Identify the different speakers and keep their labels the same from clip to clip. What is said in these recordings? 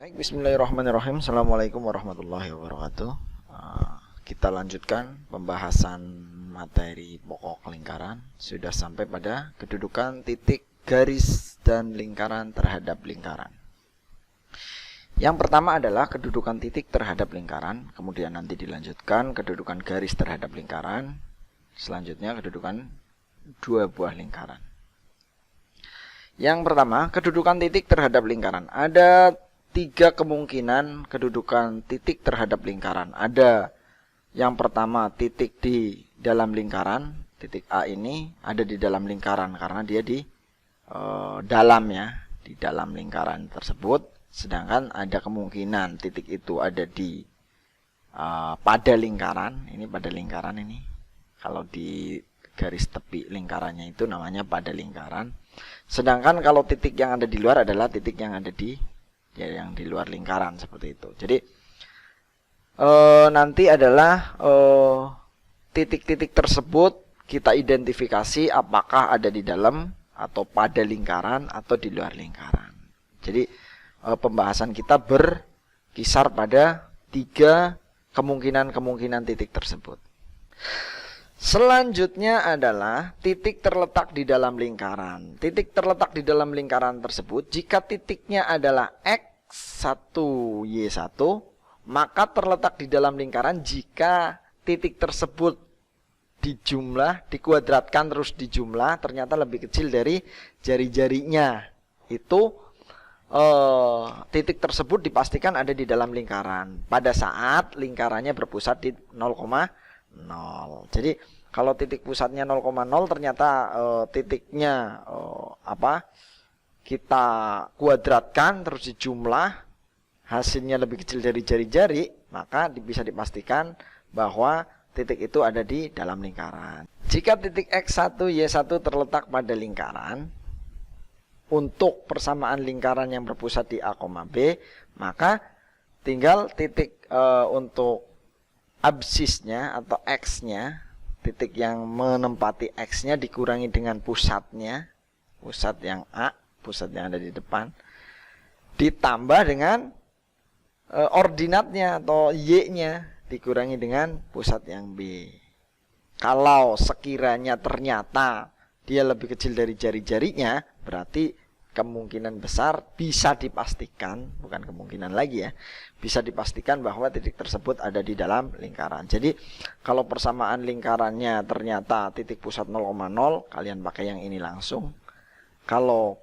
Speaker 1: Baik, bismillahirrahmanirrahim. Assalamualaikum warahmatullahi wabarakatuh. Kita lanjutkan pembahasan materi pokok lingkaran. Sudah sampai pada kedudukan titik, garis, dan lingkaran terhadap lingkaran. Yang pertama adalah kedudukan titik terhadap lingkaran. Kemudian nanti dilanjutkan kedudukan garis terhadap lingkaran. Selanjutnya kedudukan dua buah lingkaran. Yang pertama, kedudukan titik terhadap lingkaran. Ada tiga kemungkinan kedudukan titik terhadap lingkaran. Ada yang pertama, titik di dalam lingkaran. Titik A ini ada di dalam lingkaran karena dia di dalam ya, di dalam lingkaran tersebut. Sedangkan ada kemungkinan titik itu ada di pada lingkaran. Ini pada lingkaran ini. Kalau di garis tepi lingkarannya itu namanya pada lingkaran. Sedangkan kalau titik yang ada di luar adalah titik yang ada di yang di luar lingkaran, seperti itu. Jadi nanti adalah titik-titik tersebut kita identifikasi apakah ada di dalam atau pada lingkaran atau di luar lingkaran. Jadi pembahasan kita berkisar pada tiga kemungkinan titik tersebut. Selanjutnya adalah titik terletak di dalam lingkaran. Titik terletak di dalam lingkaran tersebut, jika titiknya adalah X1, Y1, maka terletak di dalam lingkaran jika titik tersebut dijumlah, dikuadratkan terus dijumlah, ternyata lebih kecil dari jari-jarinya. Itu titik tersebut dipastikan ada di dalam lingkaran pada saat lingkarannya berpusat di 0,0. Jadi kalau titik pusatnya 0,0 ternyata titiknya kita kuadratkan terus dijumlah, hasilnya lebih kecil dari jari-jari, maka bisa dipastikan bahwa titik itu ada di dalam lingkaran. Jika titik X1, Y1 terletak pada lingkaran, untuk persamaan lingkaran yang berpusat di A, B, maka tinggal titik untuk absisnya atau X-nya, titik yang menempati X-nya dikurangi dengan pusatnya, pusat yang A, pusat yang ada di depan, ditambah dengan ordinatnya atau Y-nya dikurangi dengan pusat yang B. Kalau sekiranya ternyata dia lebih kecil dari jari-jarinya, berarti kemungkinan besar bisa dipastikan, bukan kemungkinan lagi ya, bisa dipastikan bahwa titik tersebut ada di dalam lingkaran. Jadi kalau persamaan lingkarannya ternyata titik pusat 0,0, kalian pakai yang ini langsung. Kalau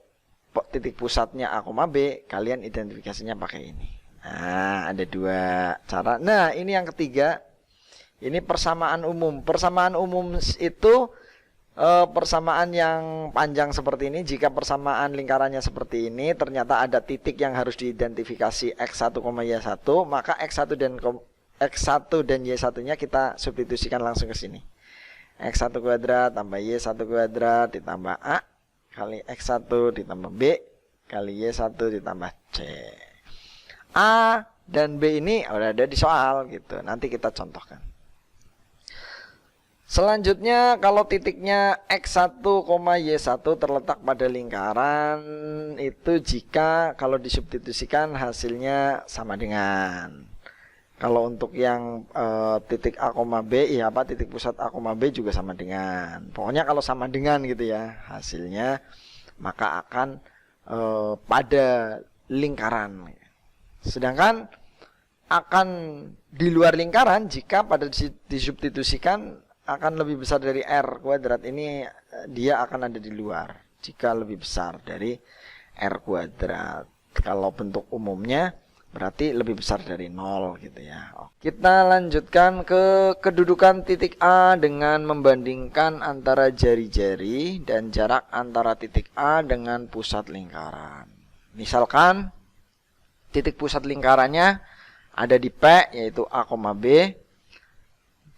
Speaker 1: titik pusatnya A, B, kalian identifikasinya pakai ini. Nah, ada dua cara. Nah, ini yang ketiga. Ini persamaan umum. Persamaan umum itu persamaan yang panjang seperti ini. Jika persamaan lingkarannya seperti ini, ternyata ada titik yang harus diidentifikasi X1, Y1, maka X1 dan Y1-nya kita substitusikan langsung ke sini. X1 kuadrat tambah Y1 kuadrat ditambah A kali X1 ditambah B kali Y1 ditambah C. A dan B ini udah ada di soal gitu. Nanti kita contohkan. Selanjutnya kalau titiknya X1, Y1 terletak pada lingkaran, itu jika kalau disubstitusikan hasilnya sama dengan. Kalau untuk yang titik A, B, ya titik pusat A, B juga sama dengan. Pokoknya kalau sama dengan gitu ya hasilnya, maka akan pada lingkaran. Sedangkan akan di luar lingkaran jika pada disubstitusikan akan lebih besar dari R kuadrat. Ini dia akan ada di luar jika lebih besar dari R kuadrat. Kalau bentuk umumnya berarti lebih besar dari 0 gitu ya. Kita lanjutkan ke kedudukan titik A dengan membandingkan antara jari-jari dan jarak antara titik A dengan pusat lingkaran. Misalkan titik pusat lingkarannya ada di P, yaitu A, B,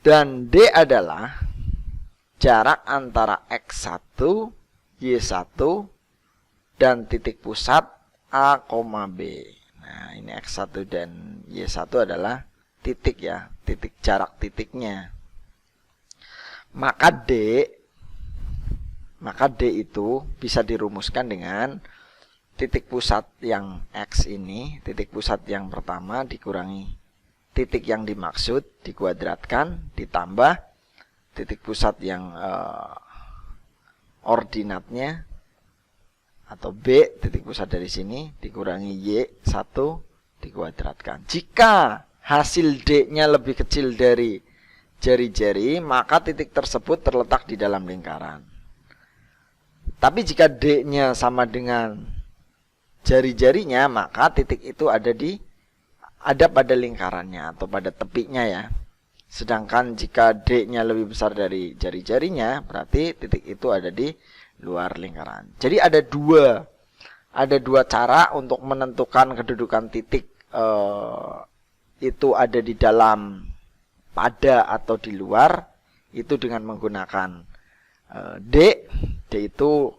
Speaker 1: dan D adalah jarak antara X1, Y1 dan titik pusat A, B. Nah, ini X1 dan Y1 adalah titik ya, titik jarak titiknya. Maka D itu bisa dirumuskan dengan titik pusat yang X ini, titik pusat yang pertama dikurangi titik yang dimaksud, dikuadratkan, ditambah titik pusat yang ordinatnya atau B, titik pusat dari sini, dikurangi Y1 dikuadratkan. Jika hasil D-nya lebih kecil dari jari-jari, maka titik tersebut terletak di dalam lingkaran. Tapi jika D-nya sama dengan jari-jarinya, maka titik itu ada pada lingkarannya atau pada tepinya ya. Sedangkan jika D-nya lebih besar dari jari-jarinya, berarti titik itu ada di luar lingkaran. Jadi ada dua cara untuk menentukan kedudukan titik itu ada di dalam, pada atau di luar, itu dengan menggunakan D. D itu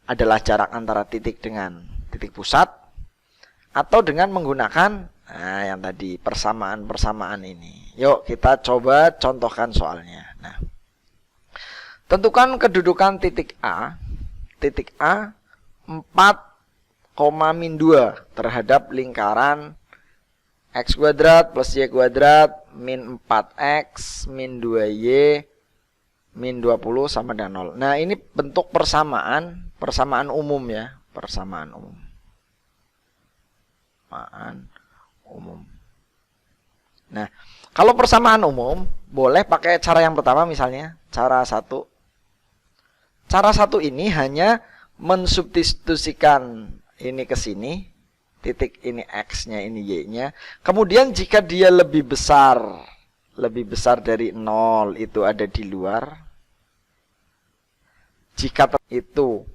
Speaker 1: adalah jarak antara titik dengan titik pusat, atau dengan menggunakan yang tadi persamaan ini. Yuk kita coba contohkan soalnya. Nah, tentukan kedudukan titik A 4, min 2 terhadap lingkaran X kuadrat plus Y kuadrat min 4X min 2Y min 20 sama dengan 0. Nah, ini bentuk persamaan umum ya, persamaan umum. Nah, kalau persamaan umum boleh pakai cara yang pertama, misalnya cara 1. Cara 1 ini hanya mensubstitusikan ini ke sini, titik ini X-nya, ini Y-nya. Kemudian jika dia lebih besar dari 0, itu ada di luar. Jika itu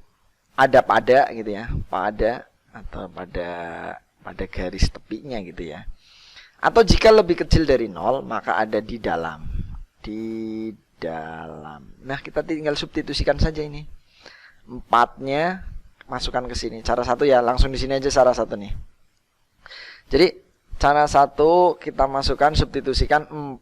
Speaker 1: ada pada gitu ya, pada atau pada garis tepinya gitu ya. Atau jika lebih kecil dari 0, maka ada di dalam. Nah, kita tinggal substitusikan saja ini. 4-nya masukkan ke sini. Cara 1 ya, langsung di sini aja cara 1 nih. Jadi, cara 1 kita masukkan, substitusikan 4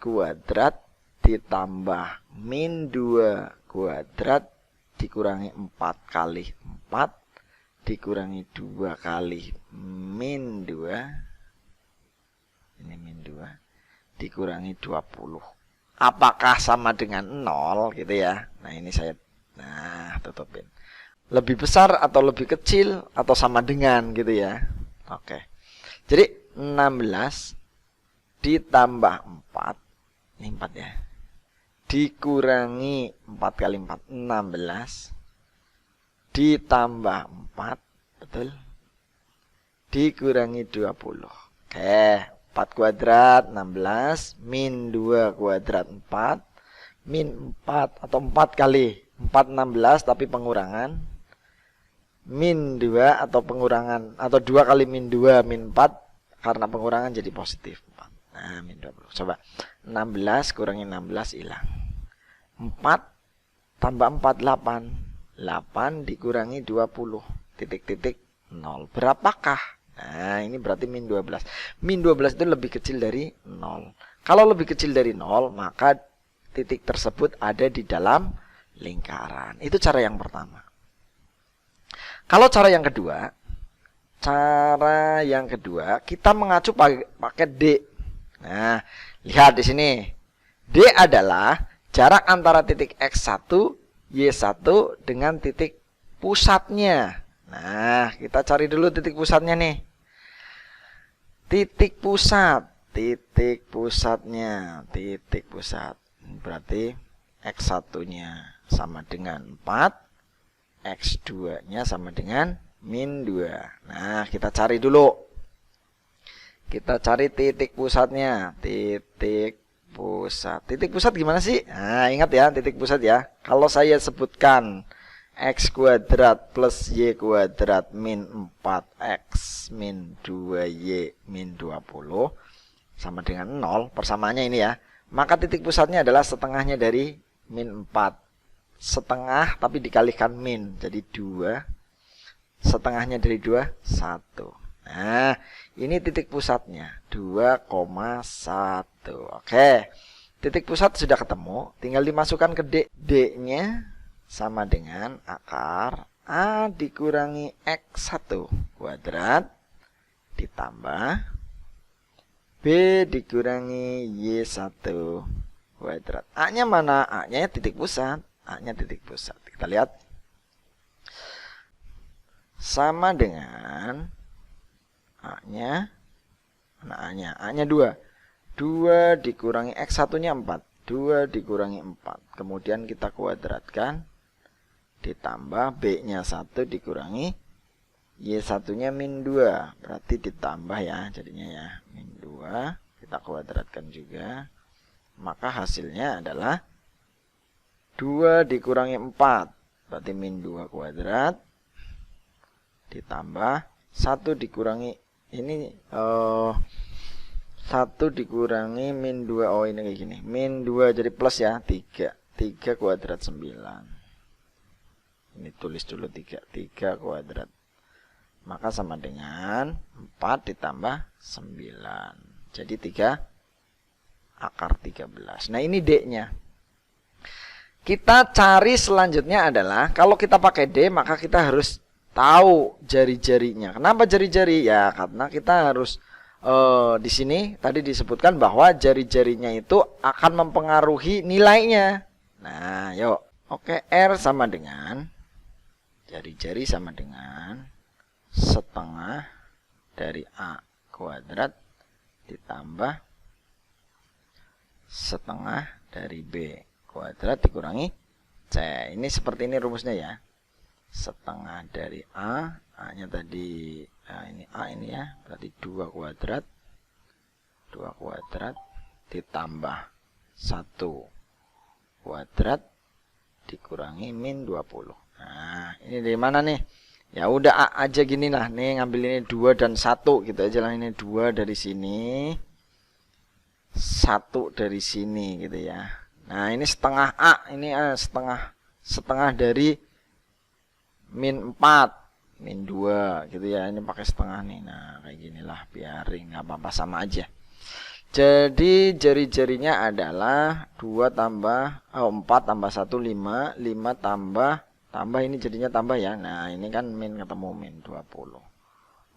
Speaker 1: kuadrat ditambah min 2 kuadrat dikurangi 4 kali 4 dikurangi 2 kali min 2, ini min 2 dikurangi 20. Apakah sama dengan 0 gitu ya. Nah, ini saya tutupin. Lebih besar atau lebih kecil atau sama dengan gitu ya. Oke. Jadi 16 ditambah 4, ini 4 ya, dikurangi 4 kali 4, 16 ditambah 4, betul, dikurangi 20. Oke, 4 kuadrat 16 min 2 kuadrat 4 min 4 atau 4 kali 4 16 tapi pengurangan min 2 atau pengurangan atau 2 kali min 2 min 4 karena pengurangan jadi positif 4. Nah, min 20. Coba 16 kurangi 16 hilang. 4 tambah 4 8. 8 dikurangi 20 titik-titik 0. Berapakah? Nah, ini berarti min 12. Min 12 itu lebih kecil dari 0. Kalau lebih kecil dari 0, maka titik tersebut ada di dalam lingkaran. Itu cara yang pertama. Kalau cara yang kedua, kita mengacu pakai D. Nah, lihat di sini. D adalah jarak antara titik X1, Y1 dengan titik pusatnya. Nah, kita cari dulu titik pusatnya nih. Titik pusatnya. Berarti X1-nya sama dengan 4, X2-nya sama dengan min 2. Nah, kita cari dulu. Kita cari titik pusatnya. Titik pusat gimana sih? Nah, ingat ya, titik pusat ya. Kalau saya sebutkan X kuadrat plus Y kuadrat min 4X min 2Y min 20 sama dengan 0, persamaannya ini ya. Maka titik pusatnya adalah setengahnya dari min 4. Setengah tapi dikalikan min, jadi 2. Setengahnya dari 2, 1. Nah, ini titik pusatnya 2,1. Oke, titik pusat sudah ketemu, tinggal dimasukkan ke D. D-nya sama dengan akar A dikurangi X1 kuadrat ditambah B dikurangi Y1 kuadrat. A-nya mana? A-nya titik pusat. A-nya titik pusat. Kita lihat. Sama dengan A-nya. Mana A-nya? A-nya 2. 2 dikurangi X1-nya 4. 2 dikurangi 4. Kemudian kita kuadratkan. Ditambah B-nya 1 dikurangi Y1-nya min 2. Berarti ditambah ya jadinya ya. Min 2. Kita kuadratkan juga. Maka hasilnya adalah 2 dikurangi 4. Berarti min 2 kuadrat. Ditambah 1 dikurangi. Ini 1 dikurangi min 2. Oh ini kayak gini. Min 2 jadi plus ya. 3. 3 kuadrat 9. Ini tulis dulu 3 kuadrat. Maka sama dengan 4 ditambah 9. Jadi 3 akar 13. Nah ini D-nya. Kita cari selanjutnya adalah, kalau kita pakai D maka kita harus tahu jari-jarinya. Kenapa jari-jari? Ya karena kita harus di sini tadi disebutkan bahwa jari-jarinya itu akan mempengaruhi nilainya. Nah yuk. Oke, R sama dengan jari-jari sama dengan setengah dari A kuadrat ditambah setengah dari B kuadrat dikurangi C. Ini seperti ini rumusnya ya. Setengah dari A, A-nya tadi ini A ini ya, berarti 2 kuadrat. 2 kuadrat ditambah 1 kuadrat dikurangi min 20. Nah, ini dari mana nih? Ya udah A aja gini lah. Nih ngambil ini 2 dan 1 gitu aja lah. Ini 2 dari sini, 1 dari sini gitu ya. Nah, ini setengah A, ini setengah dari min 4, min 2 gitu ya. Ini pakai setengah nih. Nah, kayak ginilah, biarin nggak apa-apa, sama aja. Jadi jari-jarinya adalah 4 tambah 1 5, 5 tambah ini jadinya tambah ya. Nah, ini kan min ketemu min 20.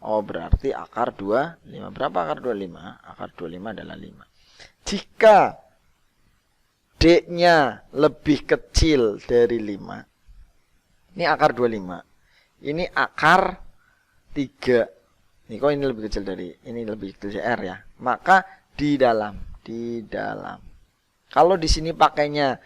Speaker 1: Oh, berarti akar 25. Berapa akar 25? Akar 25 adalah 5. Jika D-nya lebih kecil dari 5. Ini akar 25. Ini akar 3. Ini kok ini lebih kecil dari ini, lebih kecil dari R ya. Maka di dalam. Kalau di sini pakainya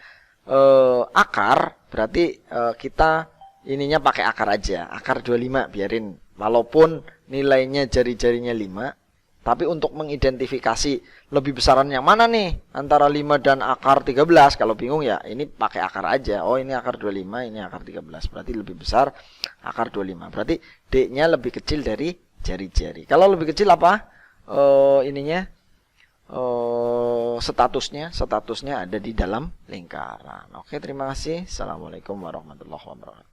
Speaker 1: akar, berarti kita ininya pakai akar aja, akar 25 biarin, walaupun nilainya jari-jarinya 5, tapi untuk mengidentifikasi lebih besaran yang mana nih antara 5 dan akar 13, kalau bingung ya ini pakai akar aja. Oh ini akar 25, ini akar 13, berarti lebih besar akar 25, berarti D-nya lebih kecil dari jari-jari. Kalau lebih kecil apa? Ininya statusnya ada di dalam lingkaran. Oke, terima kasih. Assalamualaikum warahmatullahi wabarakatuh.